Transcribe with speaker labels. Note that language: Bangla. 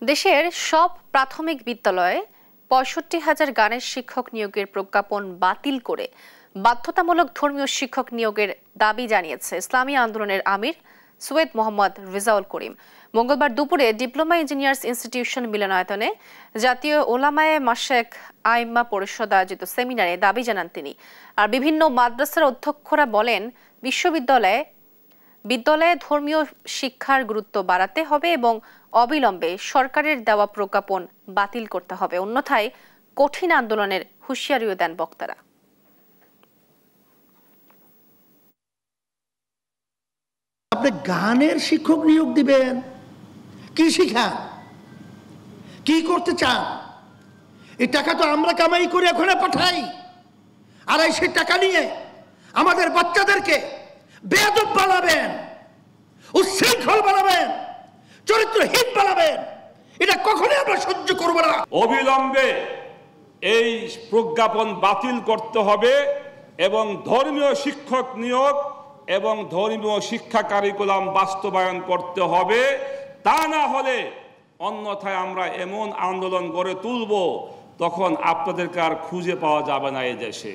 Speaker 1: দেশের সব প্রাথমিক বিদ্যালয়ে ৬৫,০০০ গানের শিক্ষক নিয়োগের প্রজ্ঞাপন বাতিল করে বাধ্যতামূলক ধর্মীয় শিক্ষক নিয়োগের দাবি জানিয়েছে ইসলামী আন্দোলনের আমির সৈয়দ মোহাম্মদ রেজাউল করিম। মঙ্গলবার দুপুরে ডিপ্লোমা ইঞ্জিনিয়ার্স ইনস্টিটিউশন মিলনায়তনে জাতীয় ওলামায়ে মাশায়েখ আইম্মা পরিষদ আয়োজিত সেমিনারে দাবি জানান তিনি। আর বিভিন্ন মাদ্রাসার অধ্যক্ষরা বলেন, বিদ্যালয়ে ধর্মীয় শিক্ষার গুরুত্ব বাড়াতে হবে এবং অবিলম্বে সরকারের দেওয়া প্রজ্ঞাপন বাতিল করতে হবে, অন্যথায় কঠিন আন্দোলনের হুঁশিয়ারিও দেন বক্তারা।
Speaker 2: আপনি গানের শিক্ষক নিয়োগ দিবেন, কি শিখান, কি করতে চান? এই টাকা তো আমরা কামাই করে ওখানে পাঠাই, আর সেই টাকা নিয়ে আমাদের বাচ্চাদেরকে বেয়াদব বানাবেন, উচ্ছৃঙ্খল বানাবেন, চরিত্রহীন বানাবেন। এটা কখনোই আমরা সহ্য করব না।
Speaker 3: অবিলম্বে এই প্রজ্ঞাপন বাতিল করতে হবে এবং ধর্মীয় শিক্ষক নিয়োগ এবং ধর্মীয় শিক্ষা কারিকুলাম বাস্তবায়ন করতে হবে। তা না হলে অন্যথায় আমরা এমন আন্দোলন গড়ে তুলব, তখন আপনাদেরকে আর খুঁজে পাওয়া যাবে না এই দেশে।